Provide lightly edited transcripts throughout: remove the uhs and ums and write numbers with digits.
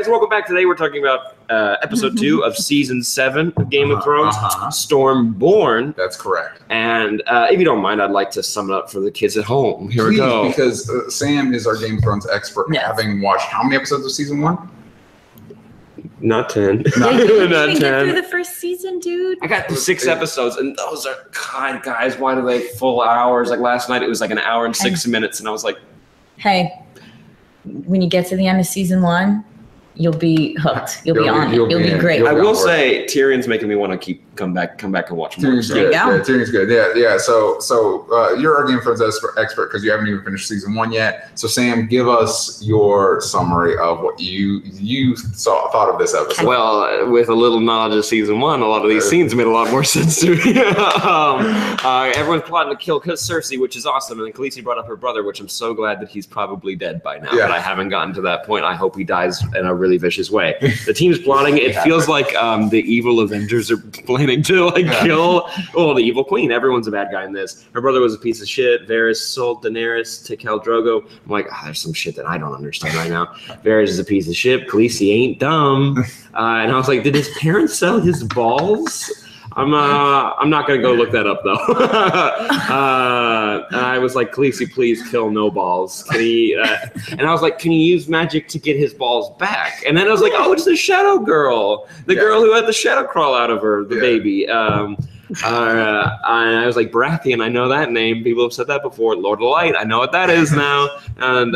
Welcome back. Today we're talking about episode 2 of season 7 of Game of Thrones, Stormborn. That's correct. And if you don't mind, I'd like to sum it up for the kids at home. Here we go. Because Sam is our Game of Thrones expert, having watched how many episodes of season 1? Not 10. You didn't get through the first season, dude. I got through 6 episodes, and those are, God, guys, why do they full hours? Like last night, it was like an hour and 6 minutes, and I was like, hey, when you get to the end of season 1, you'll be hooked. You'll be on it. You'll be great. I will say Tyrion's making me want to come back and watch more. Tyrion's good. Yeah, Tyrion's good. Yeah. So you're our Game of Thrones expert because you haven't even finished season 1 yet. So Sam, give us your summary of what you thought of this episode. Well, with a little knowledge of season 1, a lot of these scenes made a lot more sense to me. Everyone's plotting to kill Cersei, which is awesome. And then Khaleesi brought up her brother, which I'm so glad that he's probably dead by now. But I haven't gotten to that point. I hope he dies in a really vicious way. The team's plotting. It feels like the evil Avengers are planning to kill the evil queen. Everyone's a bad guy in this. Her brother was a piece of shit. Varys sold Daenerys to Khal Drogo. I'm like, there's some shit that I don't understand right now. Varys is a piece of shit. Khaleesi ain't dumb. And I was like, did his parents sell his balls? I'm not gonna go look that up though. I was like, Khaleesi, please kill no balls. Can he? And I was like, can he use magic to get his balls back? And then I was like, oh, it's the Shadow Girl, the girl who had the shadow crawl out of her, the baby. And I was like, Baratheon, I know that name. People have said that before. Lord of Light, I know what that is now. And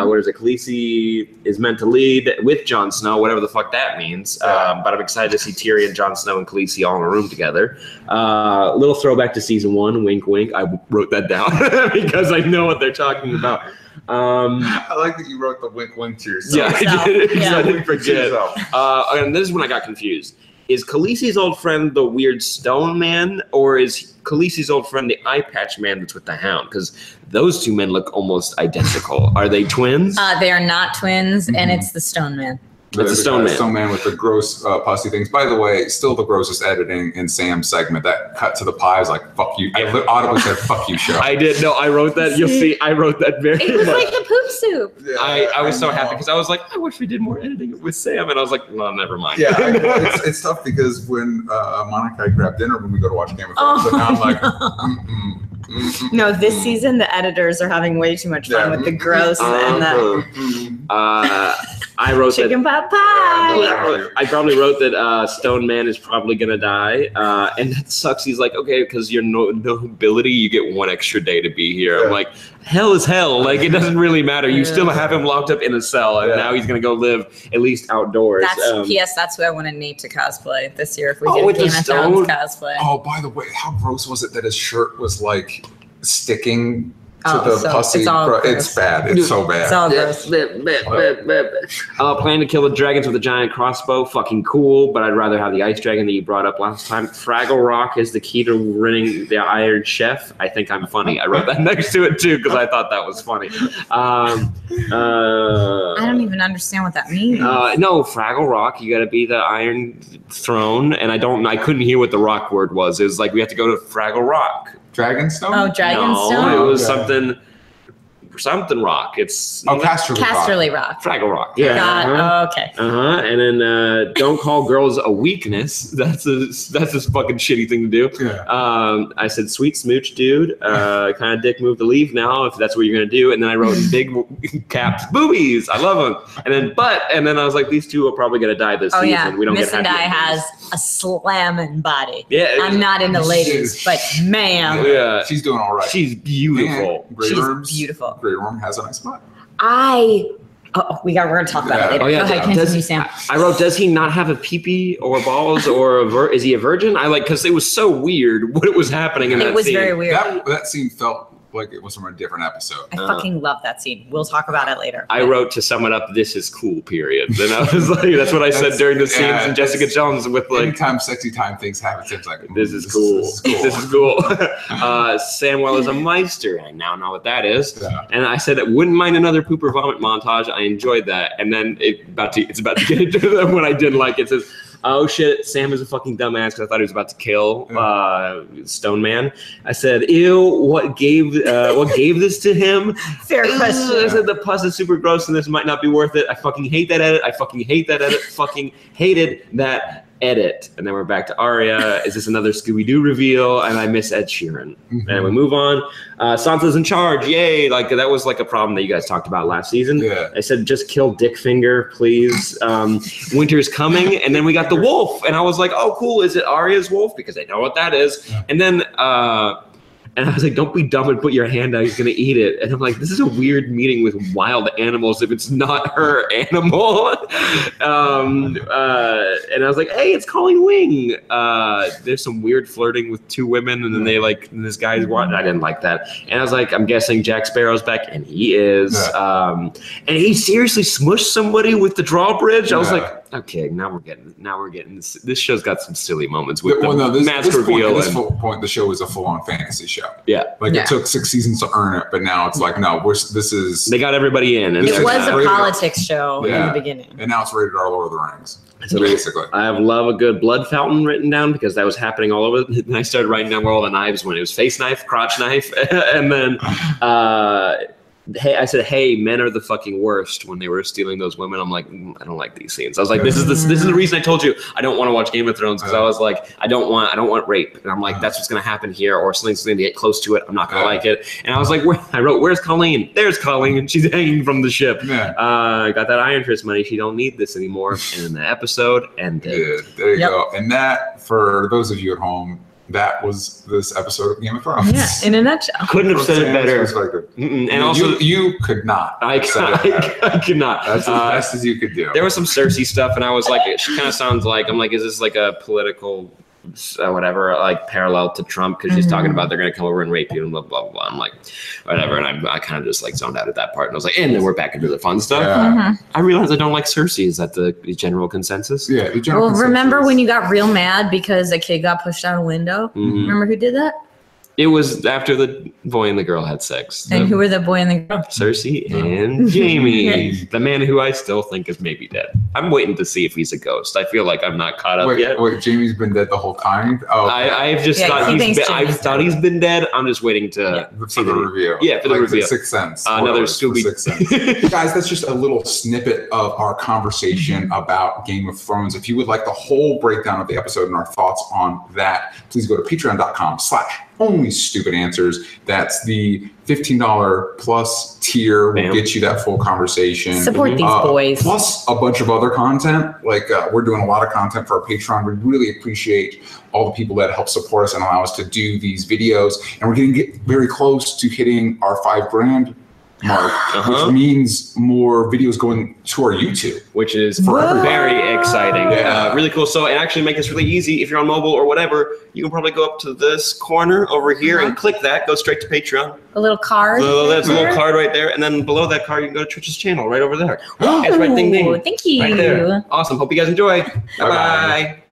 what is it? Khaleesi is meant to lead with Jon Snow, whatever the fuck that means. But I'm excited to see Tyrion, Jon Snow, and Khaleesi all in a room together. Little throwback to season 1, wink, wink. I wrote that down because I know what they're talking about. I like that you wrote the wink, wink to yourself. Yeah, I did. I didn't forget. And this is when I got confused. Is Khaleesi's old friend the weird stone man, or is Khaleesi's old friend the eye patch man that's with the Hound? Because those two men look almost identical. Are they twins? They are not twins, and it's the stone man. It's a stone man. Stone man with the gross pussy things. By the way, still the grossest editing in Sam's segment. That cut to the pie is like, fuck you. I audibly said, fuck you, show. I did. No, I wrote that. You'll see, I wrote that very much. It was like the poop soup. Yeah, I was so happy because I was like, I wish we did more editing with Sam. And I was like, no, never mind. Yeah, it's tough because when Monica and I grab dinner when we go to watch Game of Thrones, so now I'm like, No, this season the editors are having way too much fun with the gross and the I wrote chicken pot pie. I probably wrote that Stone Man is probably gonna die, and that sucks. He's like, okay, because you're nobility, you get 1 extra day to be here. I'm like, hell is hell. Like, it doesn't really matter. You still have him locked up in a cell, and now he's gonna go live at least outdoors. That's P.S. That's what I wanted Nate to cosplay this year if we get a Game of Thrones cosplay. Oh, by the way, how gross was it that his shirt was like sticking to the pussy? It's bad. It's so bad. It's all gross. Plan to kill the dragons with a giant crossbow. Fucking cool, but I'd rather have the ice dragon that you brought up last time. Fraggle Rock is the key to winning the Iron Chef. I think I'm funny. I wrote that next to it too because I thought that was funny. I don't even understand what that means. No, Fraggle Rock. You got to be the Iron Throne, and I couldn't hear what the rock word was. It was like we have to go to Fraggle Rock. Dragonstone? Oh, Dragonstone? No, it was something rock. It's Casterly Rock. Fraggle Rock. Yeah. Okay. And then don't call girls a weakness. That's a fucking shitty thing to do. Yeah. I said sweet smooch, dude. Kind of dick move to leave now if that's what you're gonna do. And then I wrote big caps boobies. I love them. And then I was like, these two are probably gonna die this season. Yeah. We don't Miss get and I has a slamming body. Yeah. I'm not into ladies, but man. Yeah. She's doing all right. She's beautiful. She's beautiful. Grey Worm has a nice butt. We're gonna talk about it later. Go ahead, continue, Sam. I wrote, does he not have a pee-pee or balls or is he a virgin? Because it was so weird what was happening in that scene. It was very weird. That scene felt like it was from a different episode. I fucking love that scene. We'll talk about it later. I wrote to sum it up, this is cool, period. And I was like, that's what I said during the scenes and Jessica Jones with like... Anytime sexy time things happen, it's like... This is cool. This is cool. Samwell is a Meister. I now know what that is. Yeah. And I said, wouldn't mind another pooper vomit montage. I enjoyed that. And then it's about to get into when I didn't like it. It says, oh shit, Sam is a fucking dumbass because I thought he was about to kill Stone Man. I said, ew, what gave this to him? Fair question. I said the pus is super gross and this might not be worth it. I fucking hate that edit. Fucking hated that edit. And then we're back to Arya. Is this another Scooby-Doo reveal? And I miss Ed Sheeran. And we move on. Sansa's in charge. Yay. Like that was like a problem that you guys talked about last season. Yeah. I said, just kill Dickfinger, please. Winter's coming. And then we got the wolf. And I was like, oh, cool. Is it Arya's wolf? Because I know what that is. Yeah. And then and I was like, don't be dumb and put your hand out. He's going to eat it. And I'm like, this is a weird meeting with wild animals if it's not her animal. And I was like, hey, it's Colleen Wing. There's some weird flirting with two women. And then and this guy's watching. I didn't like that. And I was like, I'm guessing Jack Sparrow's back. And he is. Yeah. And he seriously smushed somebody with the drawbridge. I was like, okay, now we're getting this show's got some silly moments with mask reveal. At this point, the show is a full-on fantasy show. Yeah, it took 6 seasons to earn it, but now it's like, no, this is. They got everybody in. And it was a politics show in the beginning, and now it's rated R Lord of the Rings. So basically, I love a good blood fountain written down because that was happening all over. And I started writing down where all the knives went. It was face knife, crotch knife, and then. Hey, I said, hey, men are the fucking worst when they were stealing those women. I'm like, I don't like these scenes. I was like, this is the reason I told you I don't want to watch Game of Thrones because I was like, I don't want rape. And I'm like, that's what's going to happen here or something's going to get close to it. I'm not going to like it. And I was like, where's Colleen? There's Colleen. She's hanging from the ship. Got that Iron Fist money. She don't need this anymore. And then the episode ended. There you go. And that, for those of you at home, that was this episode of Game of Thrones. Yeah, in a nutshell. Couldn't have said it better. And also, you could not. I could not. That's as best as you could do. There was some Cersei stuff, and I was like, she kind of sounds like, I'm like, is this like a political whatever, like parallel to Trump? Because she's talking about they're going to come over and rape you and blah, blah, blah. I'm like, whatever. And I kind of just like zoned out at that part. And I was like, and then we're back into the fun stuff. Yeah. I realized I don't like Cersei. Is that the general consensus? Yeah. The general consensus. Remember when you got real mad because a kid got pushed out a window? Remember who did that? It was after the boy and the girl had sex. And who were the boy and the girl? Cersei and Jaime, the man who I still think is maybe dead. I'm waiting to see if he's a ghost. I feel like I'm not caught up yet. Wait, Jaime's been dead the whole time? Oh, okay. I've just thought he's been dead. I'm just waiting to see the reveal. Yeah, for the reveal. Sixth Sense. Another Scooby. Guys, that's just a little snippet of our conversation about Game of Thrones. If you would like the whole breakdown of the episode and our thoughts on that, please go to patreon.com/Only Stupid Answers. That's the $15 plus tier. Will get you that full conversation. Support these boys. Plus a bunch of other content. Like we're doing a lot of content for our Patreon. We really appreciate all the people that help support us and allow us to do these videos. And we're going to get very close to hitting our $5,000 mark, which means more videos going to our YouTube, which is very exciting. Really cool. So, and actually make this really easy. If you're on mobile or whatever, you can probably go up to this corner over here and click that. Go straight to Patreon. A little card. So that's a little card right there, and then below that card, you can go to Trisha's channel right over there. It's right, ding, ding. Thank you. Right there. Awesome. Hope you guys enjoy. Bye bye.